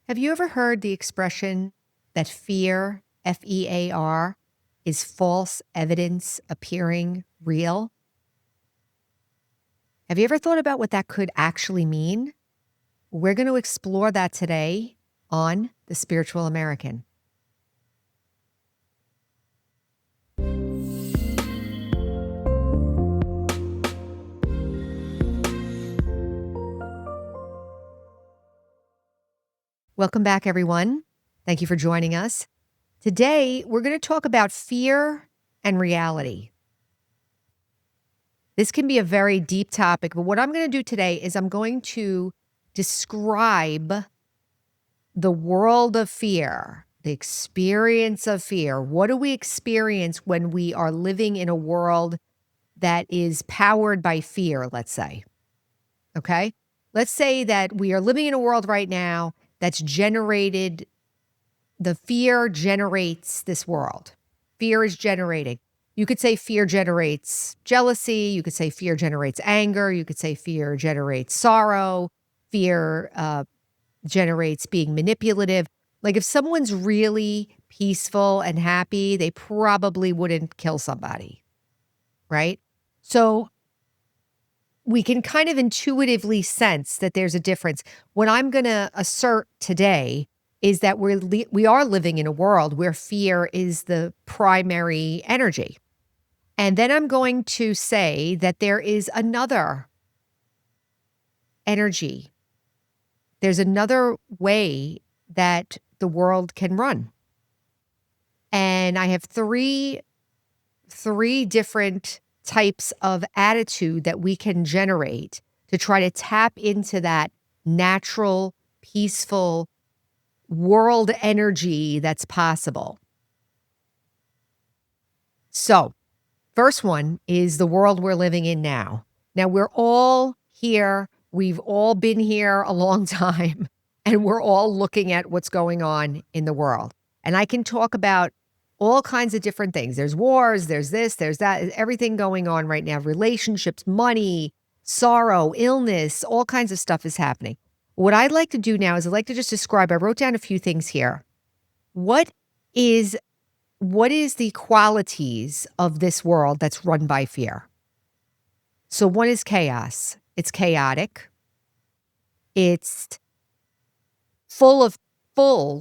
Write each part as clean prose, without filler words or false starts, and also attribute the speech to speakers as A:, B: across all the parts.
A: Have you ever heard the expression that fear, F-E-A-R, is false evidence appearing real? Have you ever thought about what that could actually mean? We're going to explore that today on The Spiritual American. Welcome back, everyone. Thank you for joining us. Today, we're going to talk about fear and reality. This can be a very deep topic, but what I'm going to do today is I'm going to describe the world of fear, the experience of fear. What do we experience when we are living in a world that is powered by fear, let's say? Okay? Let's say that we are living in a world right now that's generated, the fear generates this world. Fear is generating. You could say fear generates jealousy. You could say fear generates anger. You could say fear generates sorrow. Fear generates being manipulative. Like if someone's really peaceful and happy, they probably wouldn't kill somebody, right? So we can kind of intuitively sense that there's a difference. What I'm going to assert today is that we are living in a world where fear is the primary energy. And then I'm going to say that there is another energy. There's another way that the world can run. And I have three different types of attitude that we can generate to try to tap into that natural, peaceful world energy that's possible. So, first one is the world we're living in now. Now, we're all here. We've all been here a long time, and we're all looking at what's going on in the world. And I can talk about all kinds of different things. There's wars, there's this, there's that, everything going on right now. Relationships, money, sorrow, illness, all kinds of stuff is happening. What I'd like to do now is I'd like to just describe, I wrote down a few things here. What is the qualities of this world that's run by fear? So one is chaos. It's chaotic. It's full,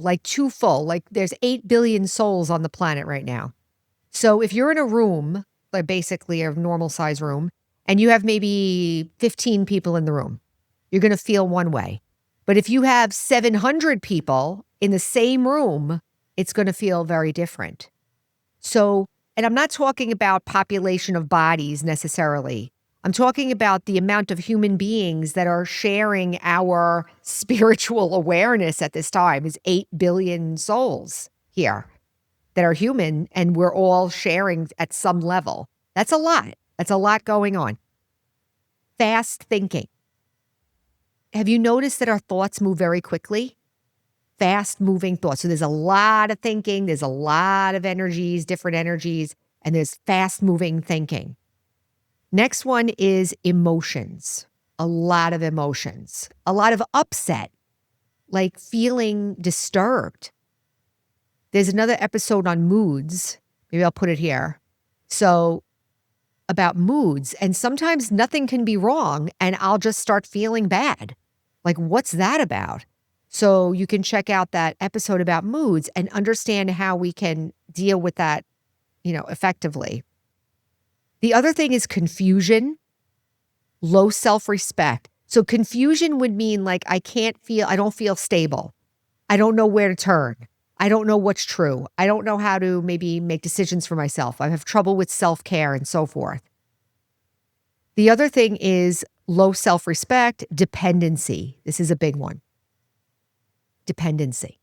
A: like too full. Like there's 8 billion souls on the planet right now. So if you're in a room, like basically a normal size room, and you have maybe 15 people in the room, you're going to feel one way. But if you have 700 people in the same room, it's going to feel very different. So, and I'm not talking about population of bodies necessarily. I'm talking about the amount of human beings that are sharing our spiritual awareness at this time is 8 billion souls here that are human, and we're all sharing at some level. That's a lot. That's a lot going on. Fast thinking. Have you noticed that our thoughts move very quickly? Fast moving thoughts. So there's a lot of thinking, there's a lot of energies, different energies, and there's fast moving thinking. Next one is emotions. A lot of emotions, a lot of upset, like feeling disturbed. There's another episode on moods. Maybe I'll put it here. So about moods, and sometimes nothing can be wrong and I'll just start feeling bad. Like, what's that about? So you can check out that episode about moods and understand how we can deal with that, effectively. The other thing is confusion, low self-respect. So confusion would mean like I don't feel stable. I don't know where to turn. I don't know what's true. I don't know how to maybe make decisions for myself. I have trouble with self-care and so forth. The other thing is low self-respect, dependency. This is a big one. Dependency.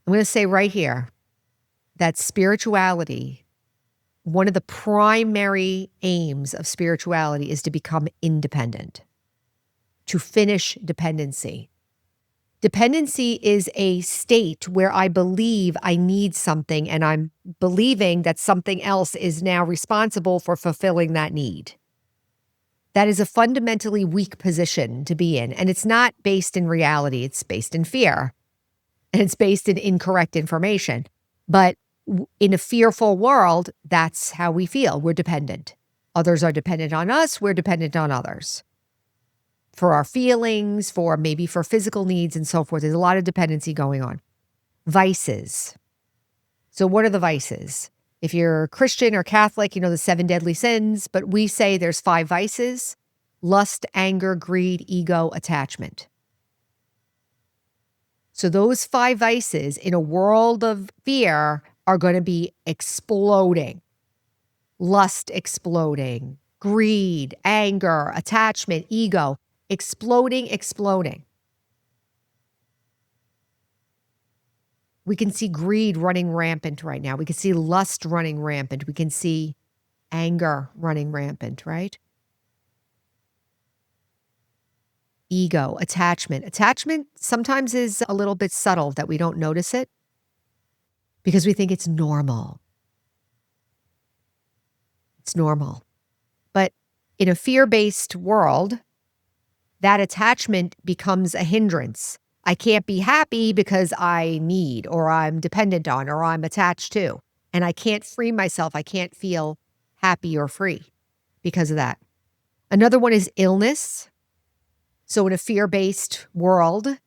A: I'm going to say right here that spirituality, one of the primary aims of spirituality is to become independent, to finish dependency. Dependency is a state where I believe I need something and I'm believing that something else is now responsible for fulfilling that need. That is a fundamentally weak position to be in. And it's not based in reality, it's based in fear. And it's based in incorrect information. But in a fearful world, that's how we feel. We're dependent. Others are dependent on us. We're dependent on others for our feelings, for maybe for physical needs and so forth. There's a lot of dependency going on. Vices. So what are the vices? If you're Christian or Catholic, you know the 7 deadly sins, but we say there's 5 vices: lust, anger, greed, ego, attachment. So those 5 vices in a world of fear are going to be exploding. Lust exploding, greed, anger, attachment, ego, exploding. We can see greed running rampant right now. We can see lust running rampant. We can see anger running rampant, right? Ego, attachment. Attachment sometimes is a little bit subtle that we don't notice it because we think it's normal. It's normal. But in a fear-based world, that attachment becomes a hindrance. I can't be happy because I need, or I'm dependent on, or I'm attached to. And I can't free myself. I can't feel happy or free because of that. Another one is illness. So in a fear-based world,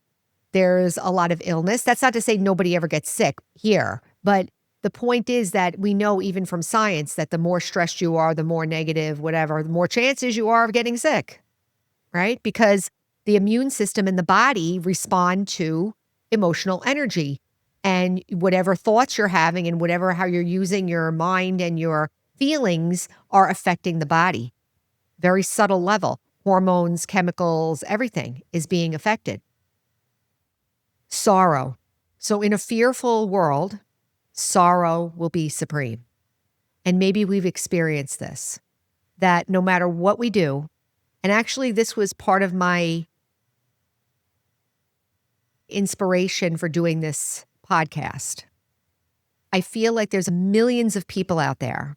A: there's a lot of illness. That's not to say nobody ever gets sick here, but the point is that we know even from science that the more stressed you are, the more negative, whatever, the more chances you are of getting sick, right? Because the immune system and the body respond to emotional energy, and whatever thoughts you're having and whatever how you're using your mind and your feelings are affecting the body. Very subtle level. Hormones, chemicals, everything is being affected. Sorrow. So in a fearful world, sorrow will be supreme. And maybe we've experienced this, that no matter what we do, and actually this was part of my inspiration for doing this podcast. I feel like there's millions of people out there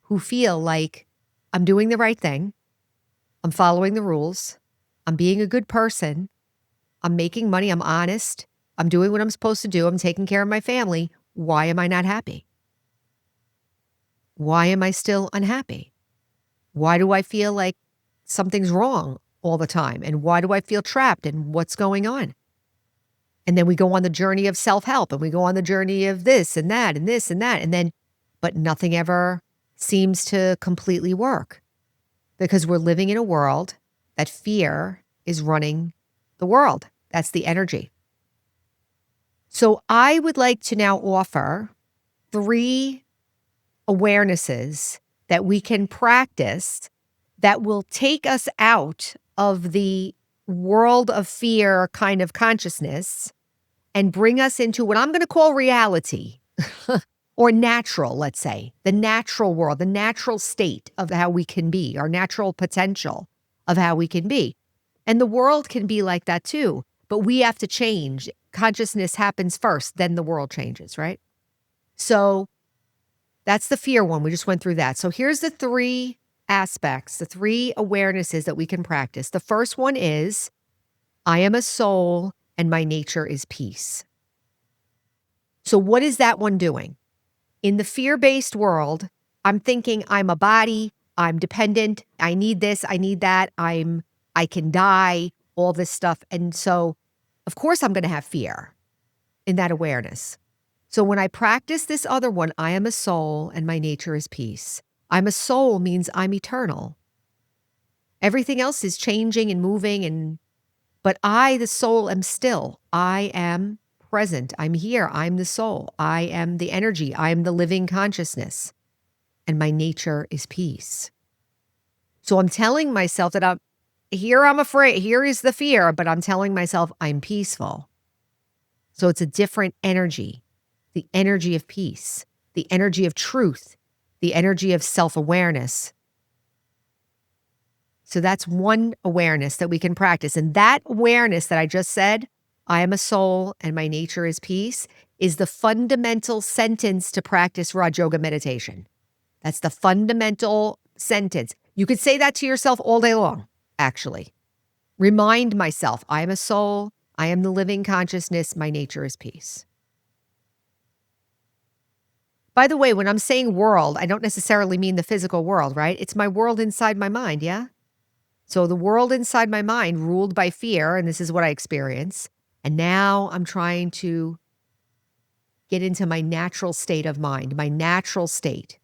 A: who feel like I'm doing the right thing. I'm following the rules. I'm being a good person. I'm making money. I'm honest. I'm doing what I'm supposed to do. I'm taking care of my family. Why am I not happy? Why am I still unhappy? Why do I feel like something's wrong all the time? And why do I feel trapped? And what's going on? And then we go on the journey of self-help, and we go on the journey of this and that and this and that. And then, but nothing ever seems to completely work because we're living in a world that fear is running the world. That's the energy. So I would like to now offer 3 awarenesses that we can practice that will take us out of the world of fear kind of consciousness and bring us into what I'm going to call reality or natural, let's say, the natural world, the natural state of how we can be, our natural potential of how we can be. And the world can be like that too, but we have to change. Consciousness happens first, then the world changes, right? So that's the fear one. We just went through that. So here's the 3 aspects, the 3 awarenesses that we can practice. The first one is, I am a soul and my nature is peace. So what is that one doing? In the fear-based world, I'm thinking I'm a body, I'm dependent, I need this, I need that, I can die, all this stuff. And so, of course, I'm going to have fear in that awareness. So when I practice this other one, I am a soul and my nature is peace. I'm a soul means I'm eternal. Everything else is changing and moving, but I, the soul, am still. I am present. I'm here. I'm the soul. I am the energy. I am the living consciousness. And my nature is peace. So I'm telling myself that I'm afraid. Here is the fear, but I'm telling myself I'm peaceful. So it's a different energy. The energy of peace, the energy of truth, the energy of self-awareness. So that's one awareness that we can practice. And that awareness that I just said, I am a soul and my nature is peace, is the fundamental sentence to practice Raj Yoga meditation. That's the fundamental sentence. You could say that to yourself all day long, actually. Remind myself, I am a soul. I am the living consciousness. My nature is peace. By the way, when I'm saying world, I don't necessarily mean the physical world, right? It's my world inside my mind, yeah? So the world inside my mind ruled by fear, and this is what I experience. And now I'm trying to get into my natural state of mind, my natural state,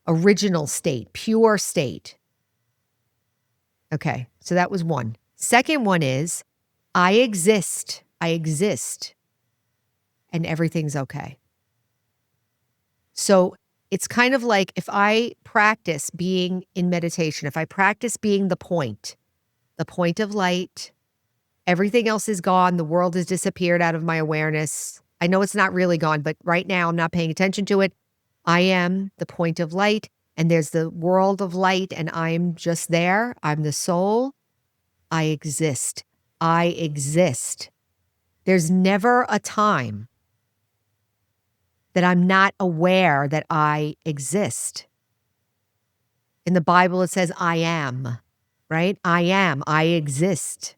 A: original state, pure state. Okay, so that was one. Second one is I exist, and everything's okay. So it's kind of like if I practice being in meditation, if I practice being the point of light, everything else is gone. The world has disappeared out of my awareness. I know it's not really gone, but right now I'm not paying attention to it. I am the point of light, and there's the world of light, and I'm just there. I'm the soul. I exist. I exist. There's never a time that I'm not aware that I exist. In the Bible, it says, I am, right? I am. I exist.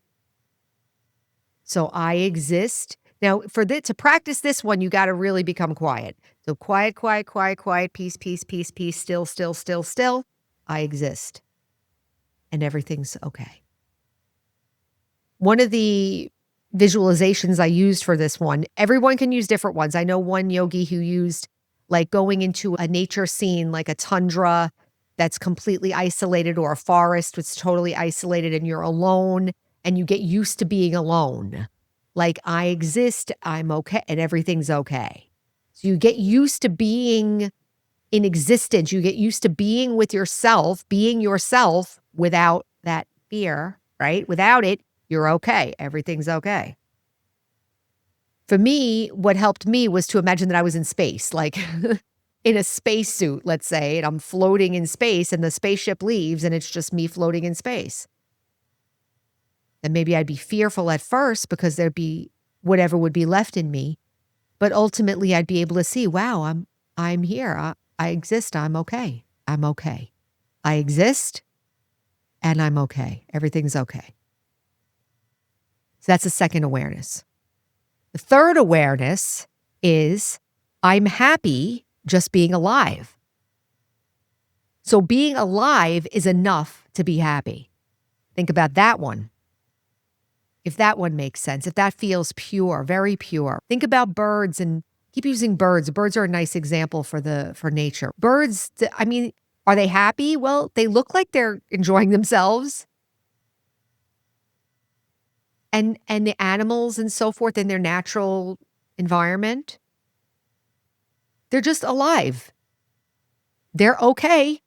A: So I exist. Now, to practice this one, you got to really become quiet. So quiet, quiet, quiet, quiet, peace, peace, peace, peace, still, still, still, still. I exist. And everything's okay. One of the visualizations I used for this one, everyone can use different ones. I know one yogi who used like going into a nature scene, like a tundra that's completely isolated, or a forest that's totally isolated and you're alone and you get used to being alone. Like, I exist, I'm okay, and everything's okay. So you get used to being in existence. You get used to being with yourself, being yourself without that fear, right? Without it, you're okay. Everything's okay. For me, what helped me was to imagine that I was in space, like in a spacesuit, let's say, and I'm floating in space and the spaceship leaves and it's just me floating in space. And maybe I'd be fearful at first because there'd be whatever would be left in me. But ultimately I'd be able to see, wow, I'm here. I exist. I'm okay. I'm okay. I exist and I'm okay. Everything's okay. So that's the second awareness. The third awareness is I'm happy just being alive. So being alive is enough to be happy. Think about that one. If that one makes sense, if that feels pure, very pure. Think about birds, and keep using birds. Birds are a nice example for nature. Birds, I mean, are they happy? Well, they look like they're enjoying themselves. And the animals and so forth in their natural environment, they're just alive. They're okay,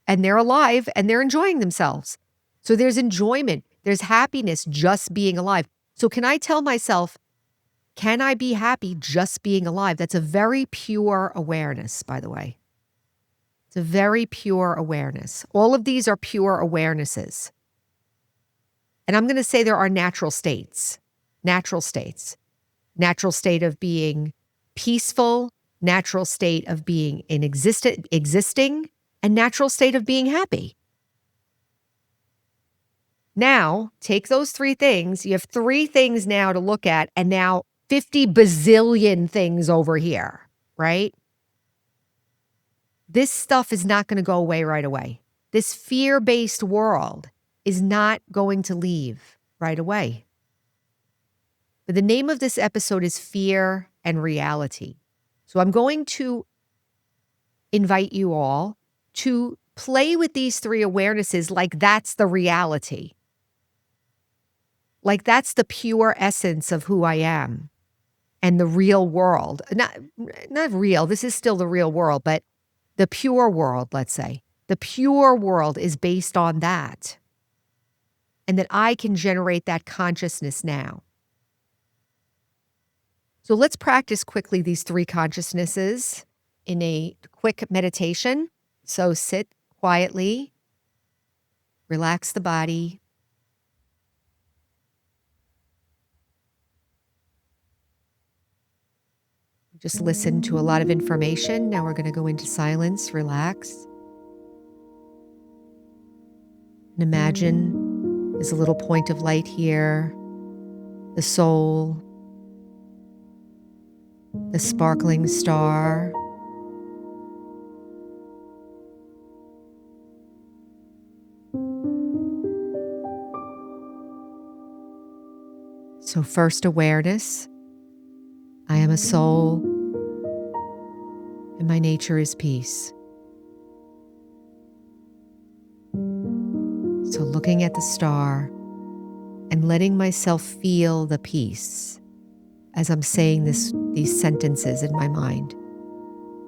A: and they're alive, and they're enjoying themselves. So there's enjoyment. There's happiness just being alive. So can I tell myself, can I be happy just being alive? That's a very pure awareness, by the way. It's a very pure awareness. All of these are pure awarenesses. And I'm going to say there are natural states. Natural states. Natural state of being peaceful, natural state of being existing, and natural state of being happy. Now, take those three things. You have three things now to look at, and now 50 bazillion things over here, right? This stuff is not going to go away right away. This fear-based world is not going to leave right away. But the name of this episode is Fear and Reality. So I'm going to invite you all to play with these three awarenesses like that's the reality. Like that's the pure essence of who I am and the real world. Not real, this is still the real world, but the pure world, let's say. The pure world is based on that. And that I can generate that consciousness now. So let's practice quickly these three consciousnesses in a quick meditation. So sit quietly, relax the body. Just listen to a lot of information. Now we're going to go into silence, relax. And imagine there's a little point of light here, the soul, the sparkling star. So first awareness, I am a soul and my nature is peace. So looking at the star and letting myself feel the peace as I'm saying these sentences in my mind.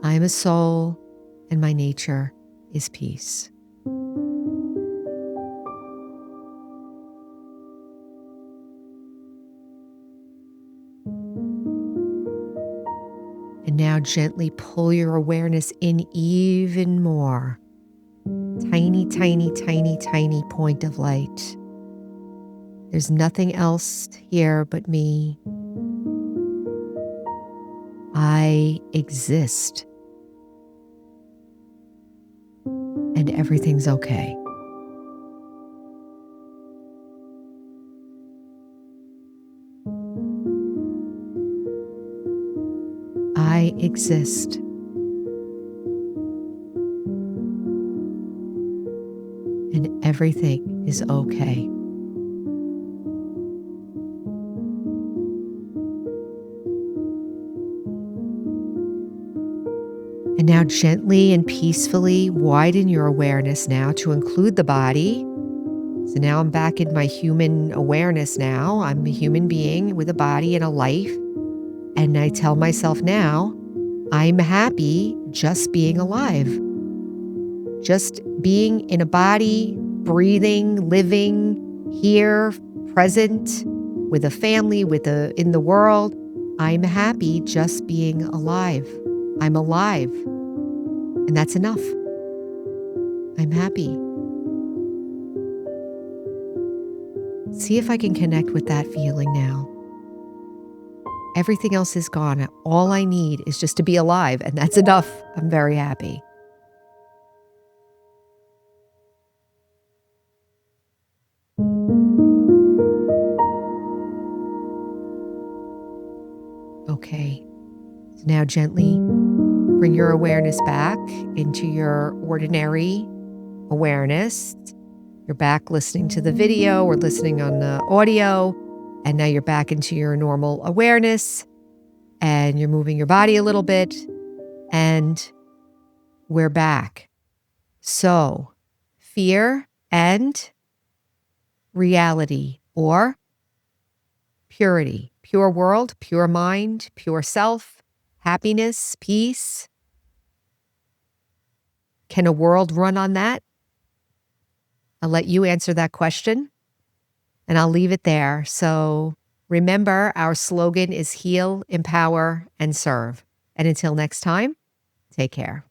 A: I am a soul and my nature is peace. And now gently pull your awareness in even more. Tiny, tiny, tiny, tiny point of light. There's nothing else here but me. I exist. And everything's okay. I exist. And everything is okay. And now gently and peacefully widen your awareness now to include the body. So now I'm back in my human awareness now. I'm a human being with a body and a life. And I tell myself now, I'm happy just being alive. Just being in a body, breathing, living, here, present, with a family, in the world. I'm happy just being alive. I'm alive. And that's enough. I'm happy. See if I can connect with that feeling now. Everything else is gone. All I need is just to be alive, and that's enough. I'm very happy. Okay. So now gently bring your awareness back into your ordinary awareness. You're back listening to the video or listening on the audio, and now you're back into your normal awareness, and you're moving your body a little bit, and we're back. So, fear and reality, or purity, pure world, pure mind, pure self, happiness, peace. Can a world run on that? I'll let you answer that question, and I'll leave it there. So remember, our slogan is heal, empower, and serve. And until next time, take care.